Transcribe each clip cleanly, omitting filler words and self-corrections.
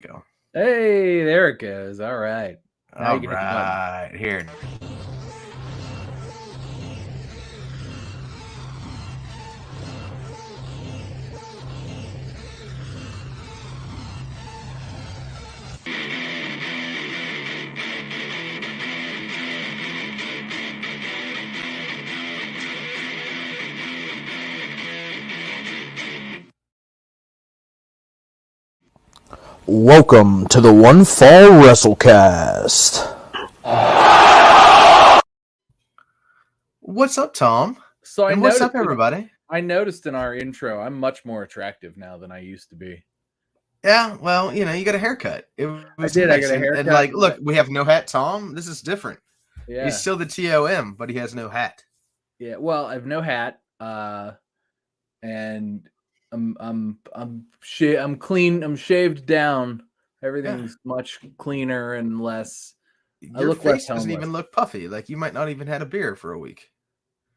Go. Hey, there it goes. All right. Now All you can hit the button. right, here. Welcome to the One Fall WrestleCast. What's up, Tom? So and what's up, everybody? I noticed in our intro, I'm much more attractive now than I used to be. Yeah, well, you got a haircut. It was I did. nice. I got a haircut. And like, look, we have no hat, Tom. This is different. Yeah. He's still the TOM, but he has no hat. Yeah. Well, I have no hat. And I'm clean. I'm shaved down. Everything's much cleaner and less. Your face doesn't even look puffy. Like you might not even had a beer for a week.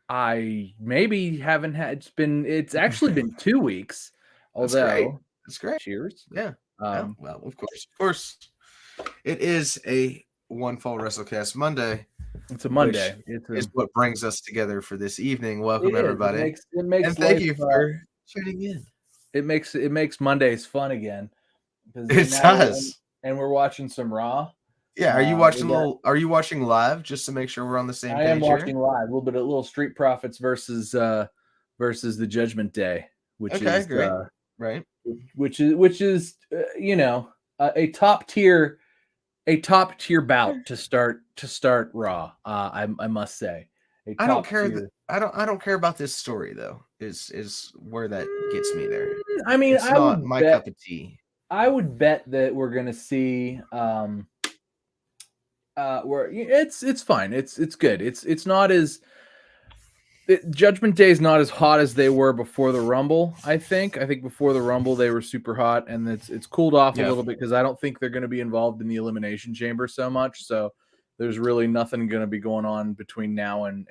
I maybe haven't had. It's actually been 2 weeks. Although that's great. Cheers. Yeah. Well, of course. It is a One Fall WrestleCast Monday. It's a Monday. It's what brings us together for this evening. Welcome, everybody. It makes and thank you for tuning in. It makes Mondays fun again. It does. And we're watching some Raw. Yeah, are you watching Are you watching live just to make sure we're on the same page? I am watching live. A little Street Profits versus the Judgment Day, which is great. Right. Which is a top tier bout to start Raw. I must say. I don't care. I don't care about this story though. Is where that gets me there. I mean, it's not my cup of tea. I would bet that we're gonna see where it's fine. It's good. It's not as Judgment Day is not as hot as they were before the Rumble. I think before the Rumble they were super hot, and it's cooled off a little bit because I don't think they're going to be involved in the Elimination Chamber so much. So there's really nothing going to be going on between now and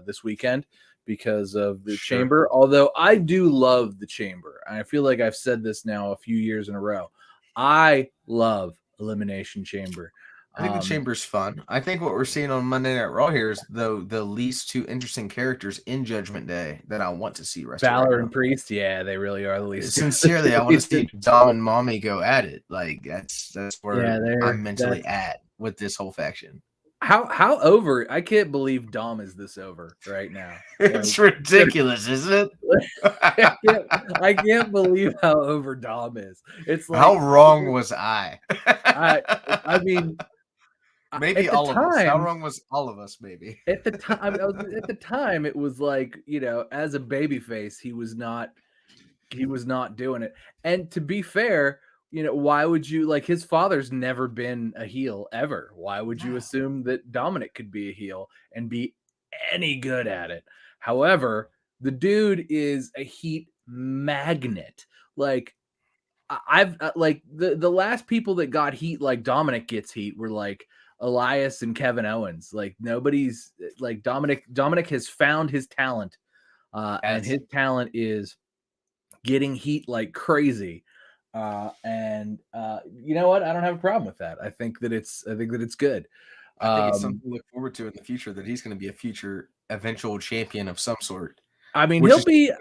this weekend because of the Chamber. Although I do love the Chamber. I feel like I've said this now a few years in a row. I love Elimination Chamber. I think the Chamber's fun. I think what we're seeing on Monday Night Raw here is the least two interesting characters in Judgment Day that I want to see wrestle. Balor and Priest, yeah, they really are the least. Sincerely, I want to see Dom and Mommy go at it. Like that's where I'm mentally at with this whole faction. How over? I can't believe Dom is this over right now. It's ridiculous, isn't it? I can't believe how over Dom is. It's like, how wrong was I? I mean. Maybe all of us. How wrong was all of us? Maybe at the time, it was like, as a babyface, he was not doing it. And to be fair, why would you his father's never been a heel ever? Why would you assume that Dominic could be a heel and be any good at it? However, the dude is a heat magnet. Like I've the last people that got heat like Dominic gets heat were like Elias and Kevin Owens. Like nobody's like Dominic has found his talent, and his talent is getting heat like crazy. And you know what? I don't have a problem with that. I think that it's good. I think it's something to look forward to in the future, that he's going to be a future eventual champion of some sort. I mean, he'll be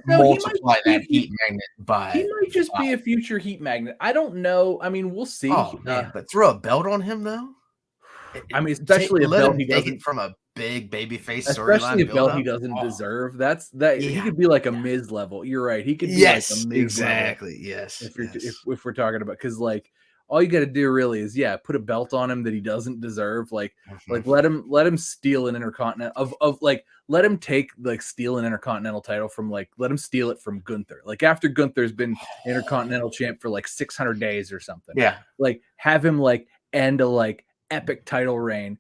multiply that heat magnet by. He might just be a future heat magnet. I don't know. I mean, we'll see. Oh, man, but throw a belt on him though. I mean, especially a belt he doesn't from a big babyface storyline. Especially a belt he doesn't deserve. He could be like a Miz level. You're right. He could be like a Miz exactly. level. Yes. If we're talking about, because all you got to do really is put a belt on him that he doesn't deserve. Like let him steal an intercontinental let him take steal an intercontinental title from let him steal it from Gunther. Like after Gunther's been intercontinental champ for 600 days or something. Yeah. Have him end a epic title reign.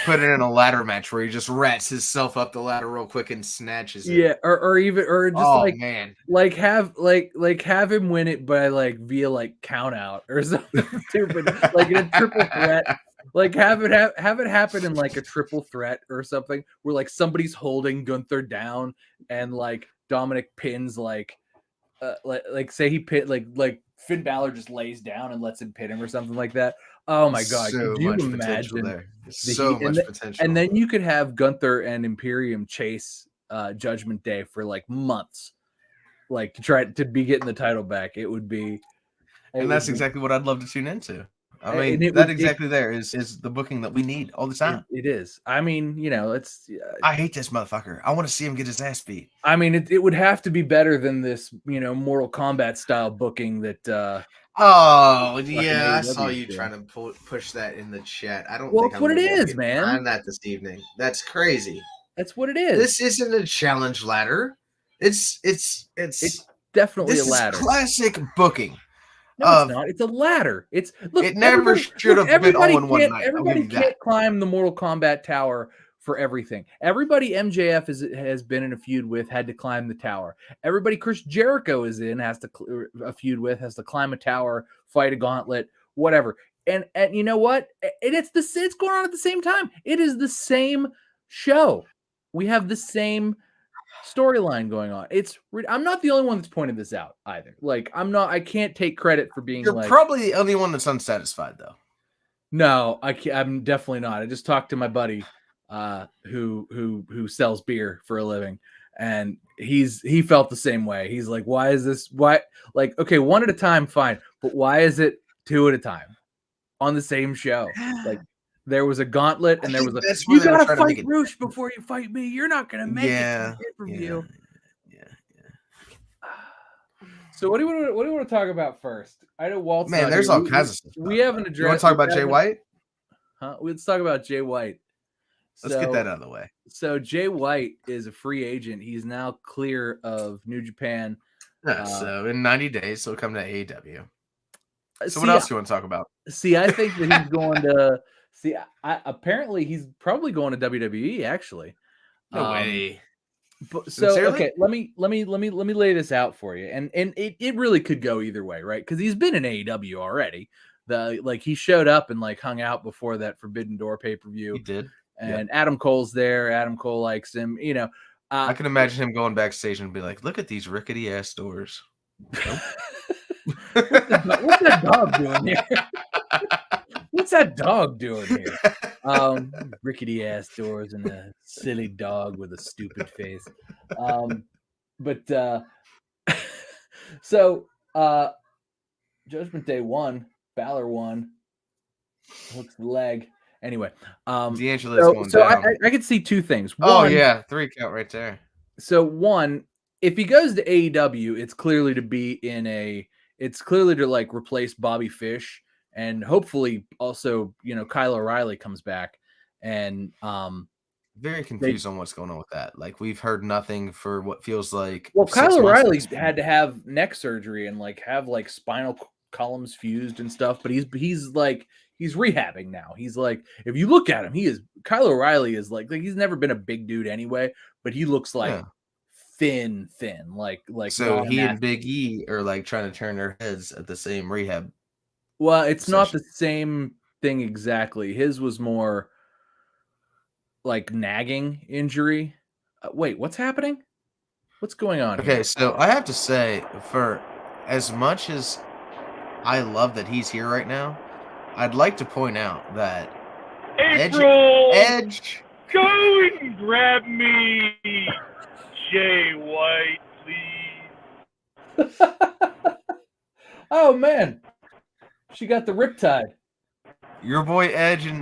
Put it in a ladder match where he just rats himself up the ladder real quick and snatches it. Yeah, or just man. Have him win it by via count out or something stupid, in a triple threat. Have it happen in a triple threat or something where somebody's holding Gunther down and Dominic pins say he pit Finn Balor just lays down and lets him pin him or something like that. Oh my god! So Could you much potential imagine there. the So heat? much potential. And then you could have Gunther and Imperium chase Judgment Day for like months, like to try to be getting the title back. It would be, and that's exactly what I'd love to tune into. I mean, there is the booking that we need all the time. It is. I mean, you know, it's. I hate this motherfucker. I want to see him get his ass beat. I mean, it would have to be better than this, you know, Mortal Kombat style booking that. Oh yeah, I saw you trying to push that in the chat. I don't. Well, think that's what it is, man. I'm that this evening. That's crazy. That's what it is. This isn't a challenge ladder. It's definitely a ladder. Is classic booking. No, it's not. It's a ladder. It never should have been all in one night. Everybody can't climb the Mortal Kombat tower for everything. Everybody MJF has been in a feud with had to climb the tower. Everybody Chris Jericho is in has to climb a tower, fight a gauntlet, whatever. And you know what? It's going on at the same time. It is the same show. We have the same storyline going on. I'm not the only one that's pointed this out either. Like I can't take credit for being. You're probably the only one that's unsatisfied though. No, I'm definitely not. I just talked to my buddy who sells beer for a living, and he felt the same way. He's like, why is this? Why? Like, okay, one at a time, fine, but why is it two at a time on the same show? Like, there was a gauntlet, and there was a. You gotta fight Roosh before you fight me. You're not gonna make it from you. Yeah. So what do you want to talk about first? I know Walt's. Man, there's all kinds of stuff. We haven't addressed. You want to talk about Jay White? Huh? Let's talk about Jay White. Let's get that out of the way. So Jay White is a free agent. He's now clear of New Japan. So in 90 days, he'll come to AEW. So what else do you want to talk about? See, I think that he's going to. Apparently he's probably going to WWE. Actually, no way. But, so okay, let me lay this out for you, and it really could go either way, right? Because he's been in AEW already. He showed up and hung out before that Forbidden Door pay-per-view. He did. And Adam Cole's there. Adam Cole likes him. You know, I can imagine him going backstage and be like, "Look at these rickety ass doors." What's that dog doing here? What's that dog doing here? Rickety ass doors and a silly dog with a stupid face. So Judgment Day won. Balor won. Hooks the leg. Anyway, D'Angelo's going so down. I could see two things. One, 3 count right there. So one, if he goes to AEW, it's clearly to replace Bobby Fish, and hopefully also, Kyle O'Reilly comes back. And very confused on what's going on with that. Like, we've heard nothing for what feels like. Well, Kyle O'Reilly had to have neck surgery and have spinal columns fused and stuff, but he's rehabbing now. He's if you look at him, Kyle O'Reilly is he's never been a big dude anyway, but he looks thin, so he and Big E are trying to turn their heads at the same rehab. Well, it's not the same thing exactly. His was more nagging injury. Wait, what's happening? What's going on? Okay, so I have to say, for as much as I love that he's here right now, I'd like to point out that Edge, go and grab me, Jay White, please. Oh man, she got the riptide. Your boy Edge and